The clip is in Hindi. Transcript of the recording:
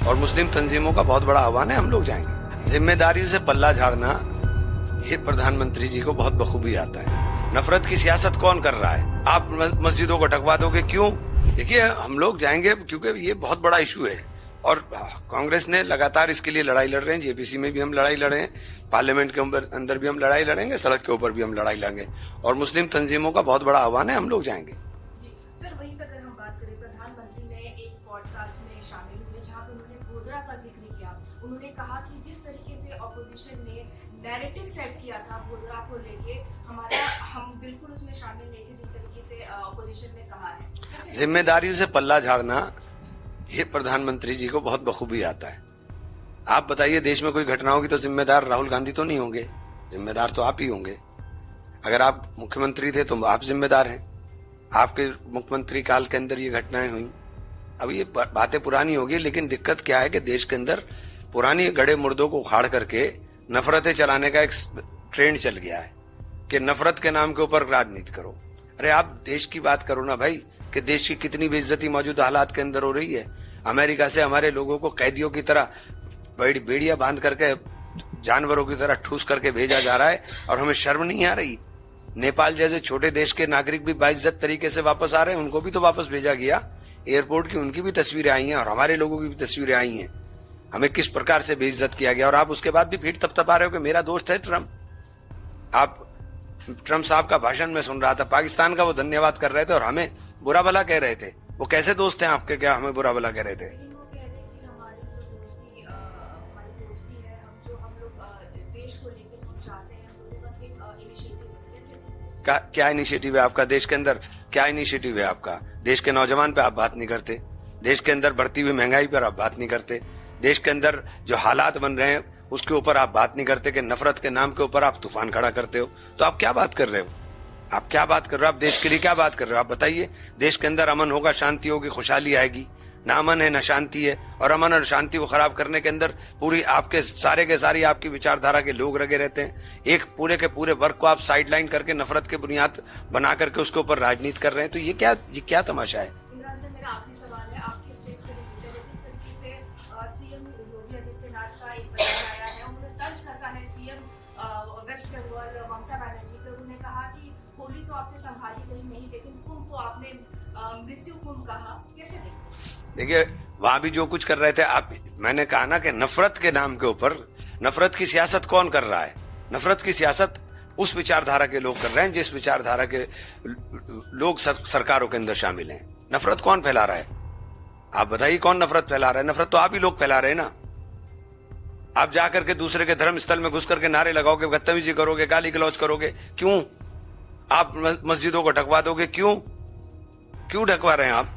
और मुस्लिम तंजीमों का बहुत बड़ा आह्वान है, हम लोग जाएंगे। जिम्मेदारियों से पल्ला झाड़ना ये प्रधानमंत्री जी को बहुत बखूबी आता है। नफरत की सियासत कौन कर रहा है? आप मस्जिदों को ढकवा दोगे, क्यों? देखिए, हम लोग जाएंगे क्योंकि ये बहुत बड़ा इशू है और कांग्रेस ने लगातार इसके लिए लड़ाई लड़ रहे हैं। जेपीसी में भी हम लड़ाई लड़े हैं, पार्लियामेंट के अंदर भी हम लड़ाई लड़ेंगे, सड़क के ऊपर भी हम लड़ाई लड़ेंगे और मुस्लिम तंजीमों का बहुत बड़ा आह्वान है, हम लोग जाएंगे। जी सर, वहीं पर अगर हम बात करें, प्रधानमंत्री ने एक पॉडकास्ट में शामिल हुए जहां पर उन्होंने गोधरा का जिक्र किया। उन्होंने कहा कि जिस तरीके से ऑपोजिशन ने नैरेटिव सेट किया था गोधरा को लेके, हम बिल्कुल उसमें शामिल नहीं थे जिस तरीके से ऑपोजिशन ने कहा है। जिम्मेदारियों से पल्ला झाड़ना ये प्रधानमंत्री जी को बहुत बखूबी आता है। आप बताइए, देश में कोई घटना होगी तो जिम्मेदार राहुल गांधी तो नहीं होंगे, जिम्मेदार तो आप ही होंगे। अगर आप मुख्यमंत्री थे तो आप जिम्मेदार हैं। आपके मुख्यमंत्री काल के अंदर ये घटनाएं हुई। अब ये बातें पुरानी होगी, लेकिन दिक्कत क्या है कि देश के अंदर पुरानी गड़े मुर्दों को उखाड़ करके नफरतें चलाने का एक ट्रेंड चल गया है कि नफरत के नाम के ऊपर राजनीति करो। अरे आप देश की बात करो ना भाई, कि देश की कितनी बेइज्जती मौजूदा हालात के अंदर हो रही है। अमेरिका से हमारे लोगों को कैदियों की तरह बेड़ियां बांध करके जानवरों की तरह ठूस करके भेजा जा रहा है और हमें शर्म नहीं आ रही। नेपाल जैसे छोटे देश के नागरिक भी बाइज्जत तरीके से वापस आ रहे हैं, उनको भी तो वापस भेजा गया। एयरपोर्ट की उनकी भी तस्वीरें आई हैं और हमारे लोगों की भी तस्वीरें आई हैं। हमें किस प्रकार से बेइज्जत किया गया और आप उसके बाद भी फिर तपतपा रहे हो कि मेरा दोस्त है ट्रम्प। आप ट्रम्प साहब का भाषण में सुन रहा था, पाकिस्तान का वो धन्यवाद कर रहे थे और हमें बुरा भला कह रहे थे। वो कैसे दोस्त हैं आपके, क्या हमें बुरा भला कह रहे थे? क्या इनिशिएटिव है आपका देश के अंदर? क्या इनिशिएटिव है आपका? देश के नौजवान पे आप बात नहीं करते, देश के अंदर बढ़ती हुई महंगाई पर आप बात नहीं करते, देश के अंदर जो हालात बन रहे हैं उसके ऊपर आप बात नहीं करते, कि नफरत के नाम के ऊपर आप तूफान खड़ा करते हो। तो आप क्या बात कर रहे हो? आप क्या बात कर रहे हो? आप देश के लिए क्या बात कर रहे हो? आप बताइए। देश के अंदर अमन होगा, शांति होगी, खुशहाली आएगी। ना अमन है ना शांति है, और अमन और शांति को खराब करने के अंदर पूरी आपके सारे के सारी आपकी विचारधारा के लोग लगे रहते हैं। एक पूरे के पूरे वर्ग को आप साइडलाइन करके नफरत के बुनियाद बना करके उसके ऊपर राजनीति कर रहे हैं। तो ये क्या तमाशा है? इमरान सर, मेरा आखिरी सवाल है, आपके स्टेट से रिलेटेड है। जिस तरीके से सीएम योगी आदित्यनाथ का एक बयान आया है, उन्होंने तंज कसा है सीएम वेस्ट बंगाल ममता बनर्जी पर। उन्होंने कहा कि होली तो आपसे संभाली गई नहीं, लेकिन कुंभ को आपने मृत्यु कुंभ कहा। कैसे देखिए, वहां भी जो कुछ कर रहे थे आप, मैंने कहा ना कि नफरत के नाम के ऊपर, नफरत की सियासत कौन कर रहा है? नफरत की सियासत उस विचारधारा के लोग कर रहे हैं जिस विचारधारा के लोग सरकारों के अंदर शामिल हैं। नफरत कौन फैला रहा है? आप बताइए, कौन नफरत फैला रहा है? नफरत तो आप ही लोग फैला रहे हैं ना। आप जाकर के दूसरे के धर्म स्थल में घुस करके नारे लगाओगे, बदतमीजी करोगे, गाली गलौज करोगे, क्यों? आप मस्जिदों को ढकवा दोगे, क्यों ढकवा रहे हैं आप?